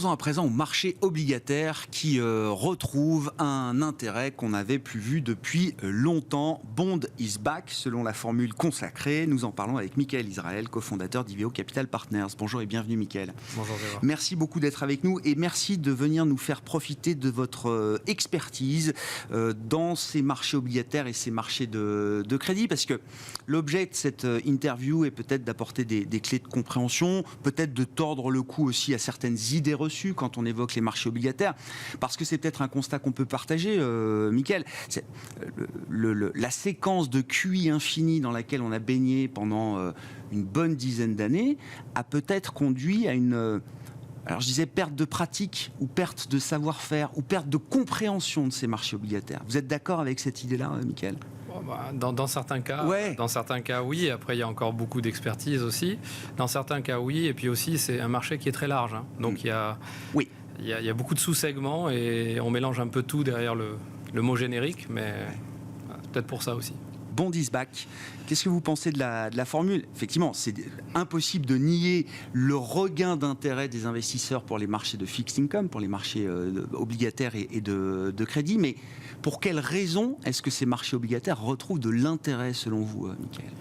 Venons-en à présent au marché obligataire qui retrouve un intérêt qu'on n'avait plus vu depuis longtemps. Bond is back, selon la formule consacrée. Nous en parlons avec Michael Israël, cofondateur d'Iveo Capital Partners. Bonjour et bienvenue Michael. Bonjour Gérard. Merci beaucoup d'être avec nous et merci de venir nous faire profiter de votre expertise dans ces marchés obligataires et ces marchés de crédit, parce que l'objet de cette interview est peut-être d'apporter des clés de compréhension, peut-être de tordre le cou aussi à certaines idées reçues quand on évoque les marchés obligataires, parce que c'est peut-être un constat qu'on peut partager, Michael. La séquence de QE infini dans laquelle on a baigné pendant une bonne dizaine d'années a peut-être conduit à une... alors je disais perte de pratique, ou perte de savoir-faire, ou perte de compréhension de ces marchés obligataires. Vous êtes d'accord avec cette idée-là, Michael ? Dans certains cas, ouais. Dans certains cas, oui. Après, il y a encore beaucoup d'expertise aussi. Dans certains cas, oui. Et puis aussi, c'est un marché qui est très large. Hein. Donc, il y a beaucoup de sous-segments et on mélange un peu tout derrière le mot générique. Mais peut-être pour ça aussi. Bond is back. Qu'est-ce que vous pensez de la formule ? Effectivement, c'est impossible de nier le regain d'intérêt des investisseurs pour les marchés de fixed income, pour les marchés obligataires et de crédit. Mais pour quelles raisons est-ce que ces marchés obligataires retrouvent de l'intérêt selon vous, Michael ?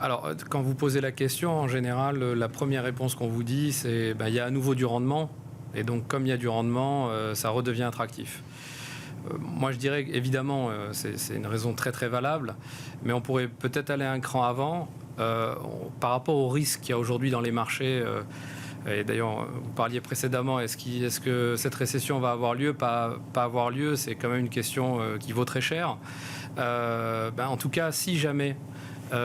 Alors, quand vous posez la question, en général, la première réponse qu'on vous dit, c'est il y a à nouveau du rendement. Et donc, comme il y a du rendement, ça redevient attractif. Moi, je dirais évidemment, c'est une raison très très valable, mais on pourrait peut-être aller un cran avant par rapport au risque qu'il y a aujourd'hui dans les marchés. Et d'ailleurs, vous parliez précédemment, est-ce que cette récession va avoir lieu, pas avoir lieu, c'est quand même une question qui vaut très cher. En tout cas, si jamais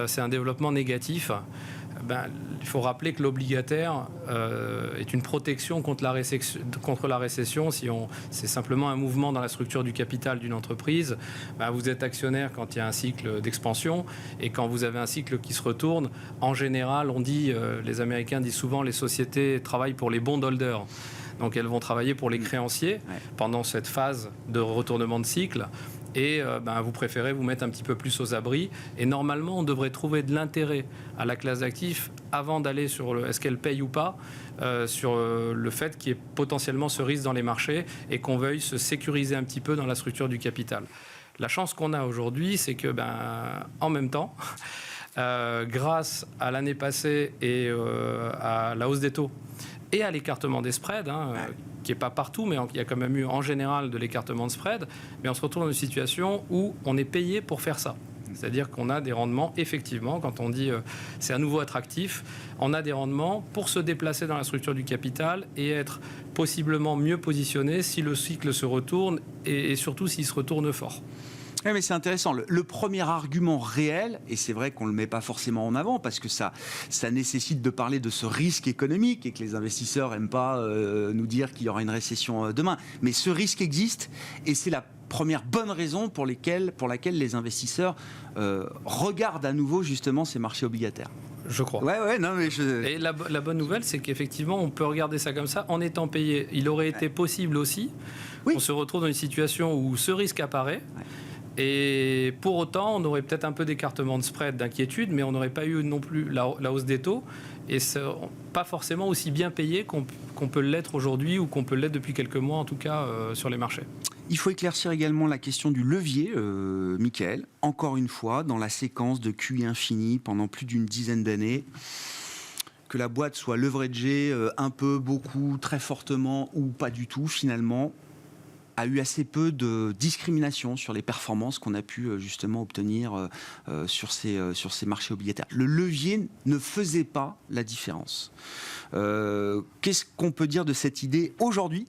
c'est un développement négatif, il faut rappeler que l'obligataire est une protection contre la récession. C'est simplement un mouvement dans la structure du capital d'une entreprise. Vous êtes actionnaire quand il y a un cycle d'expansion, et quand vous avez un cycle qui se retourne, en général, on dit, les Américains disent souvent, les sociétés travaillent pour les bondholders. Donc elles vont travailler pour les créanciers pendant cette phase de retournement de cycle. Et vous préférez vous mettre un petit peu plus aux abris. Et normalement, on devrait trouver de l'intérêt à la classe d'actifs avant d'aller sur est-ce qu'elle paye ou pas, sur le fait qu'il y ait potentiellement ce risque dans les marchés et qu'on veuille se sécuriser un petit peu dans la structure du capital. La chance qu'on a aujourd'hui, c'est que en même temps, grâce à l'année passée et à la hausse des taux et à l'écartement des spreads, qui n'est pas partout, mais il y a quand même eu en général de l'écartement de spread, mais on se retrouve dans une situation où on est payé pour faire ça. C'est-à-dire qu'on a des rendements, effectivement, quand on dit c'est à nouveau attractif, on a des rendements pour se déplacer dans la structure du capital et être possiblement mieux positionné si le cycle se retourne et surtout s'il se retourne fort. Oui, mais c'est intéressant. Le premier argument réel, et c'est vrai qu'on ne le met pas forcément en avant parce que ça nécessite de parler de ce risque économique et que les investisseurs n'aiment pas nous dire qu'il y aura une récession demain. Mais ce risque existe et c'est la première bonne raison pour laquelle les investisseurs regardent à nouveau justement ces marchés obligataires. Je crois. Et la bonne nouvelle, c'est qu'effectivement, on peut regarder ça comme ça en étant payé. Il aurait été possible aussi qu'on se retrouve dans une situation où ce risque apparaît. Et pour autant, on aurait peut-être un peu d'écartement de spread, d'inquiétude, mais on n'aurait pas eu non plus la hausse des taux, et pas forcément aussi bien payé qu'on peut l'être aujourd'hui, ou qu'on peut l'être depuis quelques mois, en tout cas, sur les marchés. Il faut éclaircir également la question du levier, Michael. Encore une fois, dans la séquence de QE infini pendant plus d'une dizaine d'années, que la boîte soit leveragée un peu, beaucoup, très fortement, ou pas du tout, finalement, a eu assez peu de discrimination sur les performances qu'on a pu justement obtenir sur ces marchés obligataires. Le levier ne faisait pas la différence. Qu'est-ce qu'on peut dire de cette idée aujourd'hui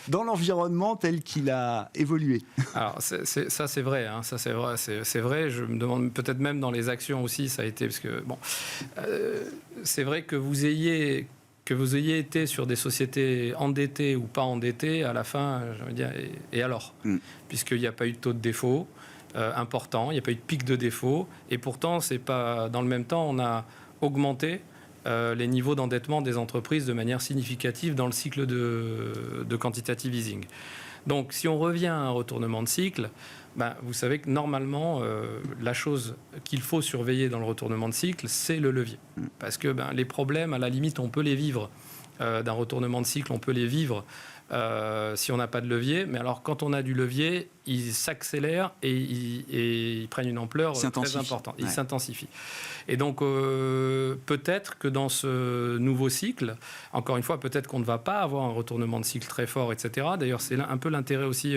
dans l'environnement tel qu'il a évolué ? Alors c'est vrai, hein, c'est vrai. Je me demande peut-être même dans les actions aussi, ça a été parce que c'est vrai que vous ayez été sur des sociétés endettées ou pas endettées, à la fin, j'ai envie de dire, et alors ? Puisqu'il n'y a pas eu de taux de défaut important, il n'y a pas eu de pic de défaut, et pourtant, c'est pas, dans le même temps, on a augmenté les niveaux d'endettement des entreprises de manière significative dans le cycle de quantitative easing. Donc, si on revient à un retournement de cycle, vous savez que normalement, la chose qu'il faut surveiller dans le retournement de cycle, c'est le levier. Parce que les problèmes, à la limite, on peut les vivre d'un retournement de cycle, on peut les vivre si on n'a pas de levier. Mais alors, quand on a du levier, ils s'accélèrent et ils prennent une ampleur très importante. Ils s'intensifient. Et donc, peut-être que dans ce nouveau cycle, encore une fois, peut-être qu'on ne va pas avoir un retournement de cycle très fort, etc. D'ailleurs, c'est un peu l'intérêt aussi,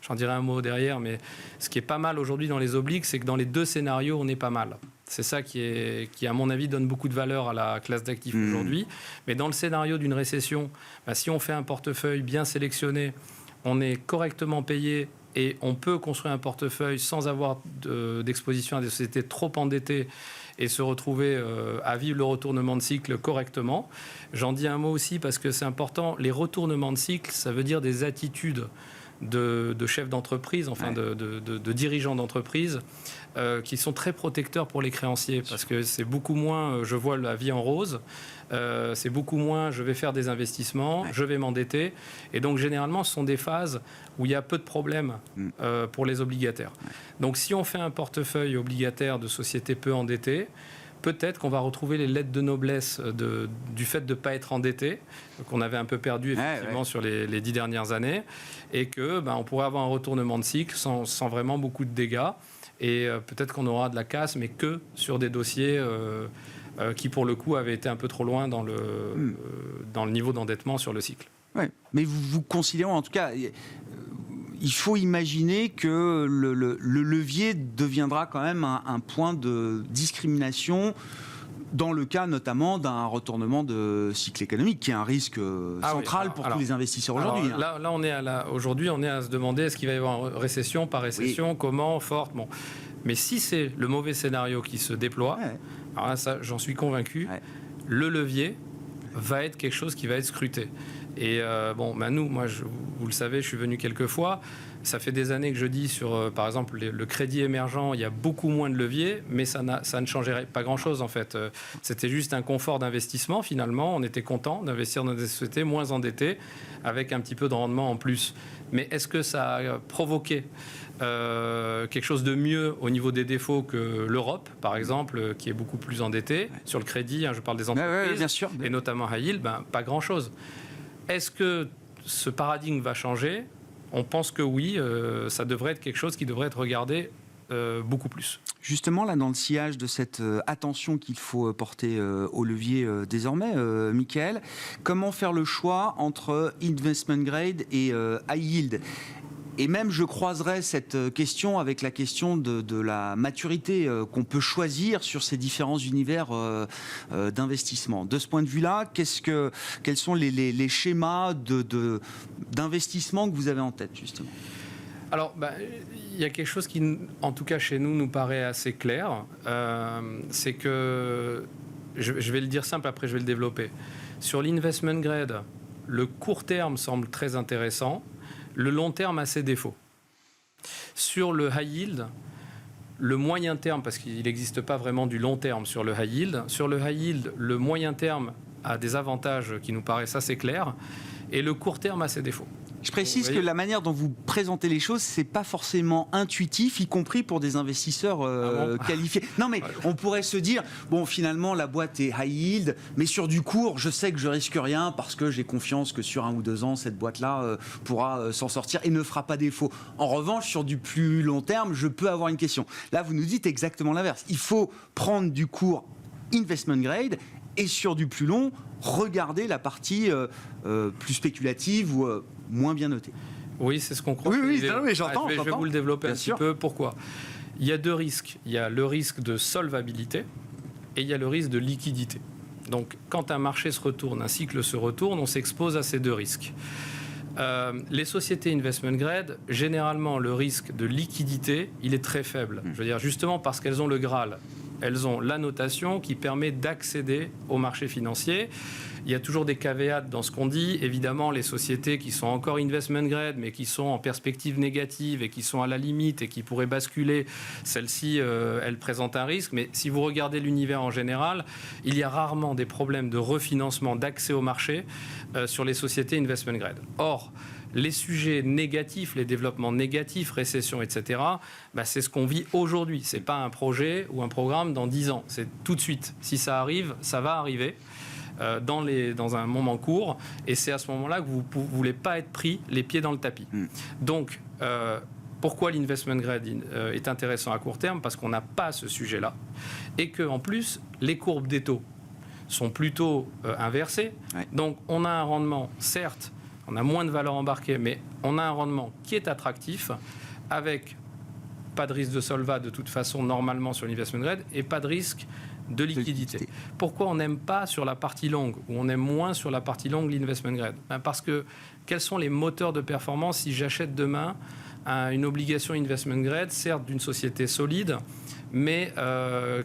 j'en dirai un mot derrière, mais ce qui est pas mal aujourd'hui dans les obliques, c'est que dans les deux scénarios, on est pas mal. C'est ça qui, à mon avis, donne beaucoup de valeur à la classe d'actifs aujourd'hui. Mais dans le scénario d'une récession, si on fait un portefeuille bien sélectionné, on est correctement payé et on peut construire un portefeuille sans avoir d'exposition à des sociétés trop endettées et se retrouver à vivre le retournement de cycle correctement. J'en dis un mot aussi parce que c'est important. Les retournements de cycle, ça veut dire des attitudes de chefs d'entreprise, enfin de dirigeants d'entreprise, qui sont très protecteurs pour les créanciers, parce que c'est beaucoup moins je vois la vie en rose, c'est beaucoup moins je vais faire des investissements, je vais m'endetter, et donc généralement ce sont des phases où il y a peu de problèmes pour les obligataires. Donc si on fait un portefeuille obligataire de sociétés peu endettées, peut-être qu'on va retrouver les lettres de noblesse du fait de ne pas être endetté, qu'on avait un peu perdu effectivement sur les 10 dernières années, et qu'on pourrait avoir un retournement de cycle sans vraiment beaucoup de dégâts. Et peut-être qu'on aura de la casse, mais que sur des dossiers qui, pour le coup, avaient été un peu trop loin dans le niveau d'endettement sur le cycle. Ouais. Mais vous considérez, en tout cas, il faut imaginer que le levier deviendra quand même un point de discrimination dans le cas notamment d'un retournement de cycle économique, qui est un risque central pour tous les investisseurs aujourd'hui. Là, aujourd'hui, on est à se demander est-ce qu'il va y avoir récession par récession, comment, forte. Bon. Mais si c'est le mauvais scénario qui se déploie, alors là, ça, j'en suis convaincu, le levier va être quelque chose qui va être scruté. Et nous, vous le savez, je suis venu quelques fois. Ça fait des années que je dis sur, par exemple, le crédit émergent, il y a beaucoup moins de leviers, mais ça ne changerait pas grand-chose en fait. C'était juste un confort d'investissement finalement. On était content d'investir dans des sociétés moins endettées, avec un petit peu de rendement en plus. Mais est-ce que ça a provoqué quelque chose de mieux au niveau des défauts que l'Europe, par exemple, qui est beaucoup plus endettée sur le crédit, je parle des entreprises, bien sûr. Et notamment high yield, pas grand-chose. Est-ce que ce paradigme va changer ? On pense que oui, ça devrait être quelque chose qui devrait être regardé beaucoup plus. Justement, là, dans le sillage de cette attention qu'il faut porter au levier désormais, Michael, comment faire le choix entre investment grade et high yield ? Et même, je croiserais cette question avec la question de la maturité qu'on peut choisir sur ces différents univers d'investissement. De ce point de vue-là, quels sont les schémas d'investissement que vous avez en tête, justement ? Alors, il y a quelque chose qui, en tout cas chez nous, nous paraît assez clair. C'est que, je vais le dire simple, après je vais le développer. Sur l'investment grade, le court terme semble très intéressant. Le long terme a ses défauts. Sur le high yield, le moyen terme, parce qu'il n'existe pas vraiment du long terme sur le high yield, le moyen terme a des avantages qui nous paraissent assez clairs, et le court terme a ses défauts. Je précise que la manière dont vous présentez les choses, c'est pas forcément intuitif, y compris pour des investisseurs qualifiés. Non, mais on pourrait se dire, bon, finalement, la boîte est high yield, mais sur du court, je sais que je risque rien parce que j'ai confiance que sur 1 ou 2 ans, cette boîte-là pourra s'en sortir et ne fera pas défaut. En revanche, sur du plus long terme, je peux avoir une question. Là, vous nous dites exactement l'inverse. Il faut prendre du court investment grade et sur du plus long, regarder la partie plus spéculative ou moins bien notée. Oui, c'est ce qu'on croit. Oui, mais j'entends. Je vais vous le développer un petit peu. Pourquoi ? Il y a 2 risques. Il y a le risque de solvabilité et il y a le risque de liquidité. Donc, quand un marché se retourne, un cycle se retourne, on s'expose à ces 2 risques. Les sociétés investment grade, généralement, le risque de liquidité, il est très faible. Je veux dire, justement parce qu'elles ont le Graal. Elles ont la notation qui permet d'accéder au marché financier. Il y a toujours des caveats dans ce qu'on dit. Évidemment, les sociétés qui sont encore investment grade, mais qui sont en perspective négative et qui sont à la limite et qui pourraient basculer, celles-ci, elles présentent un risque. Mais si vous regardez l'univers en général, il y a rarement des problèmes de refinancement, d'accès au marché sur les sociétés investment grade. Or, les sujets négatifs, les développements négatifs, récession, etc., c'est ce qu'on vit aujourd'hui. Ce n'est pas un projet ou un programme dans 10 ans. C'est tout de suite. Si ça arrive, ça va arriver. dans un moment court, et c'est à ce moment-là que vous ne voulez pas être pris les pieds dans le tapis. Donc, pourquoi l'investment grade est intéressant à court terme? Parce qu'on n'a pas ce sujet-là, et qu'en plus, les courbes des taux sont plutôt inversées. Ouais. Donc, on a un rendement, certes, on a moins de valeur embarquée, mais on a un rendement qui est attractif, avec pas de risque de solvat de toute façon normalement sur l'investment grade, et pas de risque de liquidité. Pourquoi on n'aime pas sur la partie longue, ou on aime moins sur la partie longue l'investment grade? Parce que quels sont les moteurs de performance si j'achète demain une obligation investment grade, certes d'une société solide, mais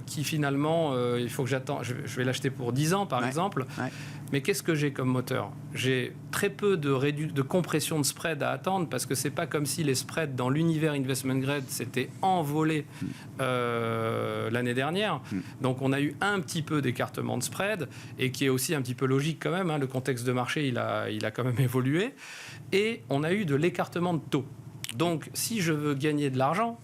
qui finalement, il faut que j'attende, je vais l'acheter pour 10 ans par exemple, mais qu'est-ce que j'ai comme moteur? J'ai très peu de compression de spread à attendre, parce que c'est pas comme si les spreads dans l'univers investment grade s'étaient envolés l'année dernière. Donc on a eu un petit peu d'écartement de spread, et qui est aussi un petit peu logique quand même, hein. Le contexte de marché, il a quand même évolué, et on a eu de l'écartement de taux. Donc si je veux gagner de l'argent,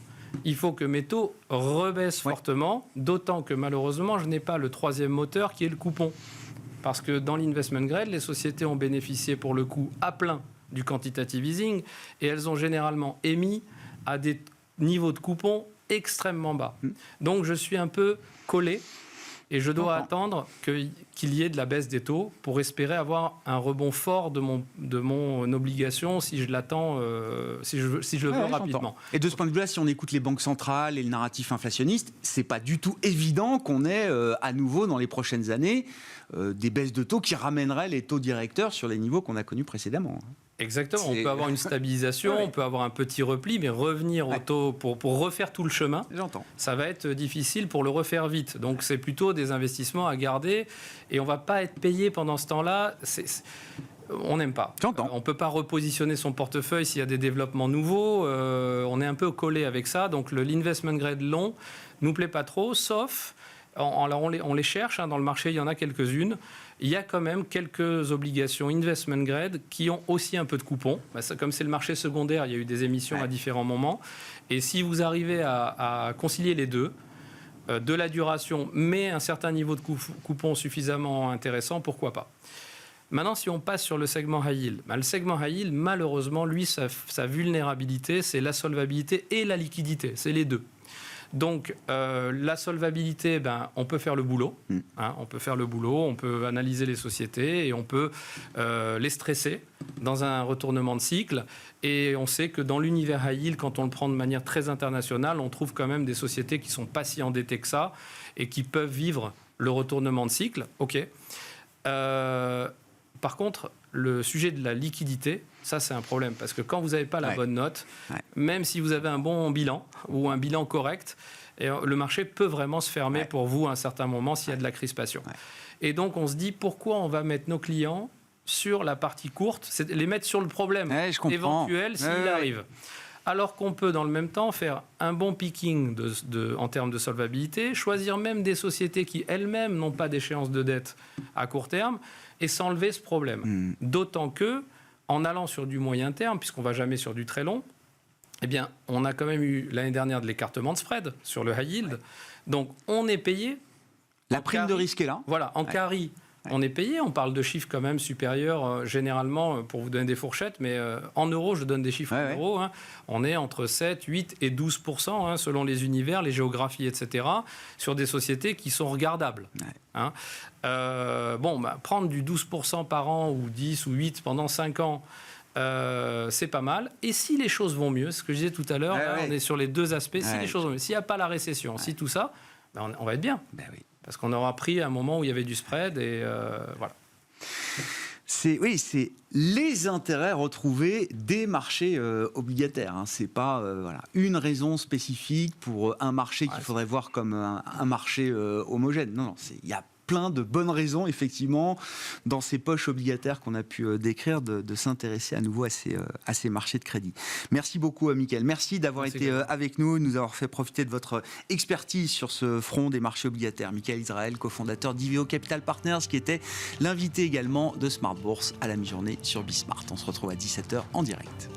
il faut que mes taux rebaissent fortement, d'autant que malheureusement, je n'ai pas le troisième moteur qui est le coupon. Parce que dans l'investment grade, les sociétés ont bénéficié pour le coup à plein du quantitative easing, et elles ont généralement émis à des niveaux de coupons extrêmement bas. Donc je suis un peu collé, et je dois attendre qu'il y ait de la baisse des taux pour espérer avoir un rebond fort de mon obligation si je l'attends, si je le veux rapidement. Et de ce point de vue-là, si on écoute les banques centrales et le narratif inflationniste, c'est pas du tout évident qu'on ait à nouveau dans les prochaines années des baisses de taux qui ramèneraient les taux directeurs sur les niveaux qu'on a connus précédemment. Exactement, on peut avoir une stabilisation, on peut avoir un petit repli, mais revenir au taux pour refaire tout le chemin, ça va être difficile pour le refaire vite. Donc c'est plutôt des investissements à garder, et on ne va pas être payé pendant ce temps-là. On n'aime pas. On ne peut pas repositionner son portefeuille s'il y a des développements nouveaux. On est un peu collé avec ça. Donc l'investment grade long ne nous plaît pas trop, sauf... Alors on les cherche, hein, dans le marché, il y en a quelques-unes. Il y a quand même quelques obligations investment grade qui ont aussi un peu de coupons. Comme c'est le marché secondaire, il y a eu des émissions à différents moments. Et si vous arrivez à concilier les deux, de la duration, mais un certain niveau de coupon suffisamment intéressant, pourquoi pas? Maintenant, si on passe sur le segment high yield, le segment high yield, malheureusement, lui, sa vulnérabilité, c'est la solvabilité et la liquidité. C'est les deux. Donc, la solvabilité, on peut faire le boulot. On peut faire le boulot, on peut analyser les sociétés, et on peut les stresser dans un retournement de cycle. Et on sait que dans l'univers high yield, quand on le prend de manière très internationale, on trouve quand même des sociétés qui ne sont pas si endettées que ça et qui peuvent vivre le retournement de cycle. OK. Par contre, le sujet de la liquidité, ça c'est un problème, parce que quand vous n'avez pas la bonne note, même si vous avez un bon bilan ou un bilan correct, le marché peut vraiment se fermer pour vous à un certain moment s'il y a de la crispation. Et donc on se dit, pourquoi on va mettre nos clients sur la partie courte, c'est les mettre sur le problème éventuel s'il arrive. Alors qu'on peut dans le même temps faire un bon picking en termes de solvabilité, choisir même des sociétés qui elles-mêmes n'ont pas d'échéance de dette à court terme, et s'enlever ce problème. D'autant que, en allant sur du moyen terme, puisqu'on ne va jamais sur du très long, eh bien, on a quand même eu l'année dernière de l'écartement de spread sur le high yield. Donc, on est payé. La prime de risque est là. Voilà, en carry, on est payé. On parle de chiffres quand même supérieurs, généralement, pour vous donner des fourchettes, mais en euros, je donne des chiffres en euros. Hein. On est entre 7, 8 et 12%, selon les univers, les géographies, etc., sur des sociétés qui sont regardables. Hein. Prendre du 12% par an, ou 10 ou 8 pendant 5 ans, c'est pas mal. Et si les choses vont mieux, ce que je disais tout à l'heure, on est sur les deux aspects, si les choses vont mieux, s'il n'y a pas la récession, si tout ça, on va être bien. Parce qu'on aura pris un moment où il y avait du spread, et voilà. C'est les intérêts retrouvés des marchés obligataires. Hein. C'est pas une raison spécifique pour un marché qu'il faudrait voir comme un marché homogène. Non, il y a plein de bonnes raisons, effectivement, dans ces poches obligataires qu'on a pu décrire, de s'intéresser à nouveau à ces marchés de crédit. Merci beaucoup, Mickaël. Merci d'avoir été avec nous, de nous avoir fait profiter de votre expertise sur ce front des marchés obligataires. Mickaël Israël, cofondateur d'Iveo Capital Partners, qui était l'invité également de Smart Bourse à la mi-journée sur Bismart. On se retrouve à 17h en direct.